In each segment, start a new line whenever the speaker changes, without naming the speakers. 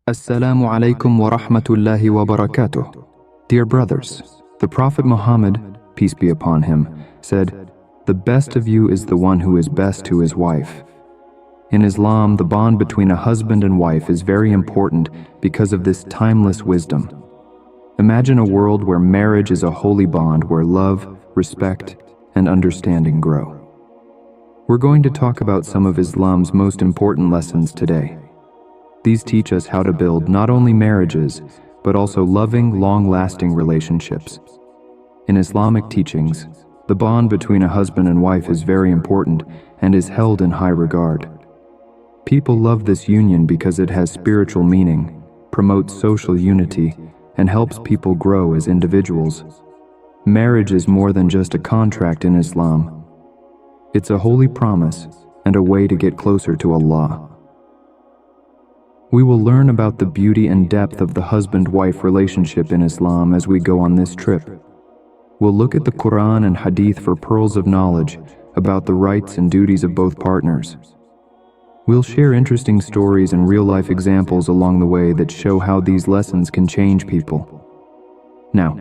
Assalamu alaikum wa rahmatullahi wa barakatuh. Dear brothers, the Prophet Muhammad, peace be upon him, said, "The best of you is the one who is best to his wife." In Islam, the bond between a husband and wife is very important because of this timeless wisdom. Imagine a world where marriage is a holy bond where love, respect, and understanding grow. We're going to talk about some of Islam's most important lessons today. These teach us how to build not only marriages, but also loving, long-lasting relationships. In Islamic teachings, the bond between a husband and wife is very important and is held in high regard. People love this union because it has spiritual meaning, promotes social unity, and helps people grow as individuals. Marriage is more than just a contract in Islam. It's a holy promise and a way to get closer to Allah. We will learn about the beauty and depth of the husband-wife relationship in Islam as we go on this trip. We'll look at the Quran and Hadith for pearls of knowledge about the rights and duties of both partners. We'll share interesting stories and real-life examples along the way that show how these lessons can change people. Now,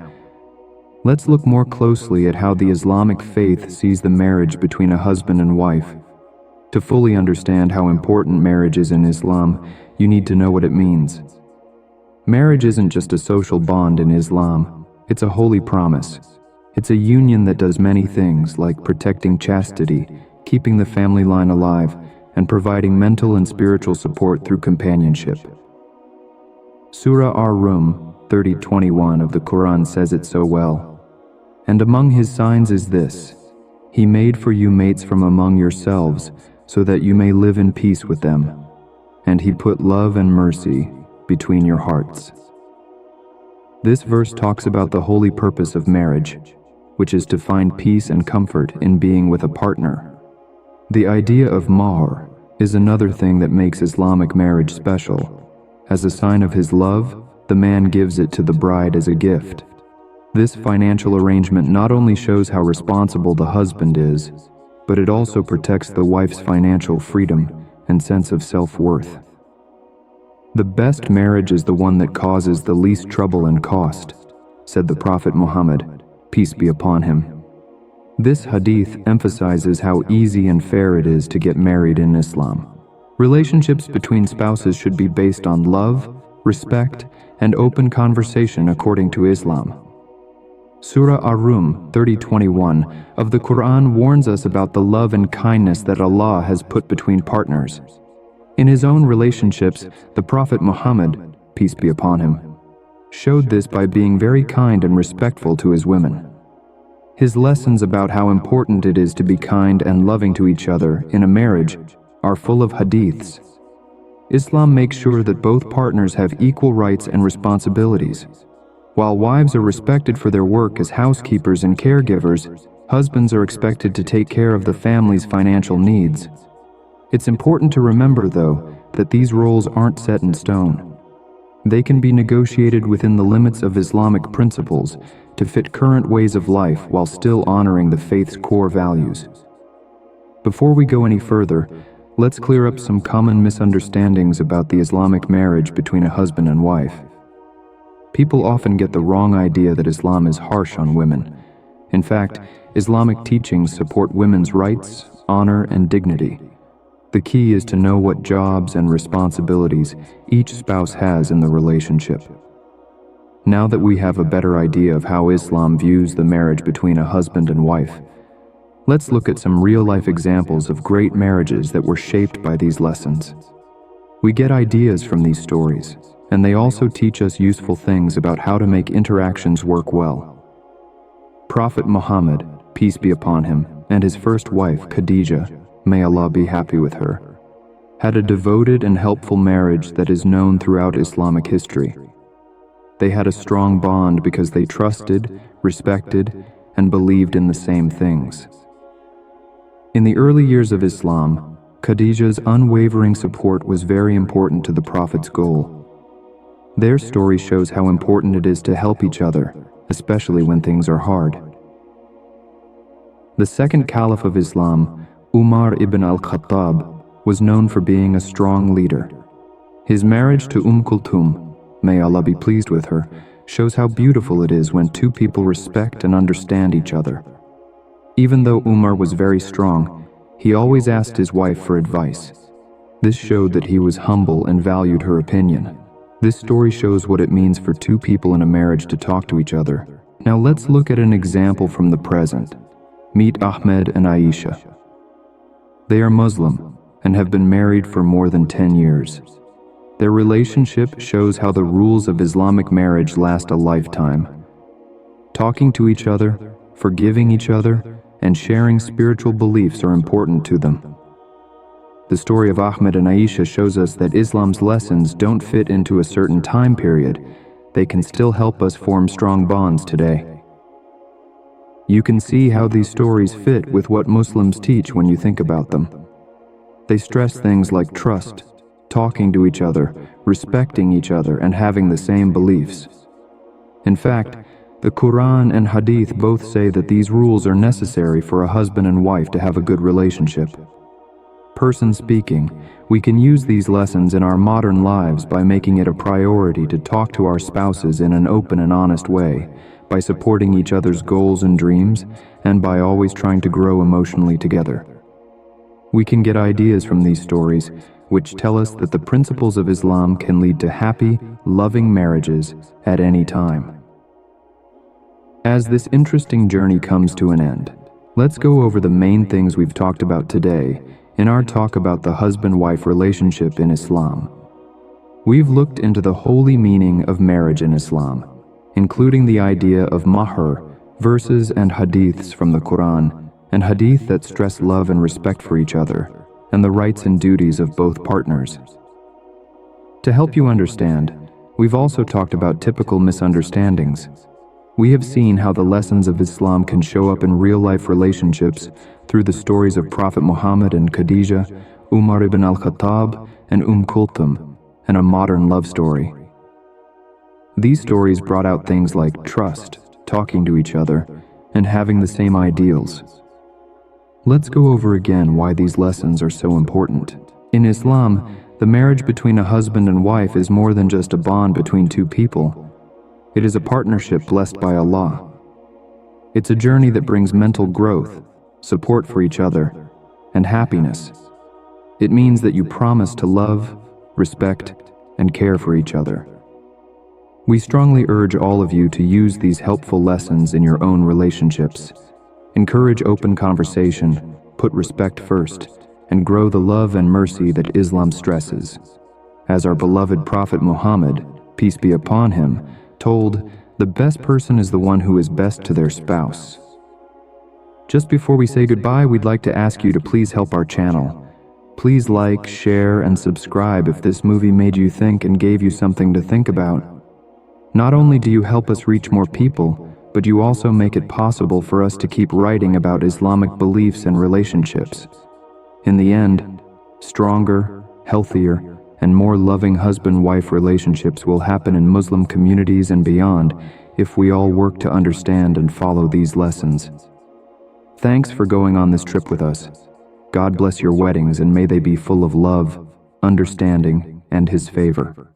let's look more closely at how the Islamic faith sees the marriage between a husband and wife. To fully understand how important marriage is in Islam, you need to know what it means. Marriage isn't just a social bond in Islam, it's a holy promise. It's a union that does many things like protecting chastity, keeping the family line alive, and providing mental and spiritual support through companionship. Surah Ar-Rum 30:21 of the Quran says it so well. "And among his signs is this, he made for you mates from among yourselves, so that you may live in peace with them. And he put love and mercy between your hearts." This verse talks about the holy purpose of marriage, which is to find peace and comfort in being with a partner. The idea of Mahr is another thing that makes Islamic marriage special. As a sign of his love, the man gives it to the bride as a gift. This financial arrangement not only shows how responsible the husband is, but it also protects the wife's financial freedom and sense of self-worth. "The best marriage is the one that causes the least trouble and cost," said the Prophet Muhammad, peace be upon him. This hadith emphasizes how easy and fair it is to get married in Islam. Relationships between spouses should be based on love, respect, and open conversation according to Islam. Surah Ar-Rum 30:21 of the Quran warns us about the love and kindness that Allah has put between partners. In his own relationships, the Prophet Muhammad, peace be upon him, showed this by being very kind and respectful to his women. His lessons about how important it is to be kind and loving to each other in a marriage are full of hadiths. Islam makes sure that both partners have equal rights and responsibilities. While wives are respected for their work as housekeepers and caregivers, husbands are expected to take care of the family's financial needs. It's important to remember, though, that these roles aren't set in stone. They can be negotiated within the limits of Islamic principles to fit current ways of life while still honoring the faith's core values. Before we go any further, let's clear up some common misunderstandings about the Islamic marriage between a husband and wife. People often get the wrong idea that Islam is harsh on women. In fact, Islamic teachings support women's rights, honor, and dignity. The key is to know what jobs and responsibilities each spouse has in the relationship. Now that we have a better idea of how Islam views the marriage between a husband and wife, let's look at some real-life examples of great marriages that were shaped by these lessons. We get ideas from these stories, and they also teach us useful things about how to make interactions work well. Prophet Muhammad, peace be upon him, and his first wife, Khadijah, may Allah be happy with her, had a devoted and helpful marriage that is known throughout Islamic history. They had a strong bond because they trusted, respected, and believed in the same things. In the early years of Islam, Khadijah's unwavering support was very important to the Prophet's goal. Their story shows how important it is to help each other, especially when things are hard. The second Caliph of Islam, Umar ibn al-Khattab, was known for being a strong leader. His marriage to Kulthum, may Allah be pleased with her, shows how beautiful it is when two people respect and understand each other. Even though Umar was very strong, he always asked his wife for advice. This showed that he was humble and valued her opinion. This story shows what it means for two people in a marriage to talk to each other. Now let's look at an example from the present. Meet Ahmed and Aisha. They are Muslim and have been married for more than 10 years. Their relationship shows how the rules of Islamic marriage last a lifetime. Talking to each other, forgiving each other, and sharing spiritual beliefs are important to them. The story of Ahmed and Aisha shows us that Islam's lessons don't fit into a certain time period. They can still help us form strong bonds today. You can see how these stories fit with what Muslims teach when you think about them. They stress things like trust, talking to each other, respecting each other, and having the same beliefs. In fact, the Quran and Hadith both say that these rules are necessary for a husband and wife to have a good relationship. Person speaking, we can use these lessons in our modern lives by making it a priority to talk to our spouses in an open and honest way, by supporting each other's goals and dreams, and by always trying to grow emotionally together. We can get ideas from these stories, which tell us that the principles of Islam can lead to happy, loving marriages at any time. As this interesting journey comes to an end, let's go over the main things we've talked about today in our talk about the husband-wife relationship in Islam. We've looked into the holy meaning of marriage in Islam, including the idea of Mahr, verses and hadiths from the Quran, and hadith that stress love and respect for each other, and the rights and duties of both partners. To help you understand, we've also talked about typical misunderstandings. We have seen how the lessons of Islam can show up in real-life relationships through the stories of Prophet Muhammad and Khadijah, Umar ibn al-Khattab, and Kulthum, and a modern love story. These stories brought out things like trust, talking to each other, and having the same ideals. Let's go over again why these lessons are so important. In Islam, the marriage between a husband and wife is more than just a bond between two people. It is a partnership blessed by Allah. It's a journey that brings mental growth, support for each other, and happiness. It means that you promise to love, respect, and care for each other. We strongly urge all of you to use these helpful lessons in your own relationships. Encourage open conversation, put respect first, and grow the love and mercy that Islam stresses. As our beloved Prophet Muhammad, peace be upon him, told, the best person is the one who is best to their spouse. Just before we say goodbye, we'd like to ask you to please help our channel. Please like, share, and subscribe if this movie made you think and gave you something to think about. Not only do you help us reach more people, but you also make it possible for us to keep writing about Islamic beliefs and relationships. In the end, stronger, healthier, and more loving husband-wife relationships will happen in Muslim communities and beyond if we all work to understand and follow these lessons. Thanks for going on this trip with us. God bless your weddings and may they be full of love, understanding, and His favor.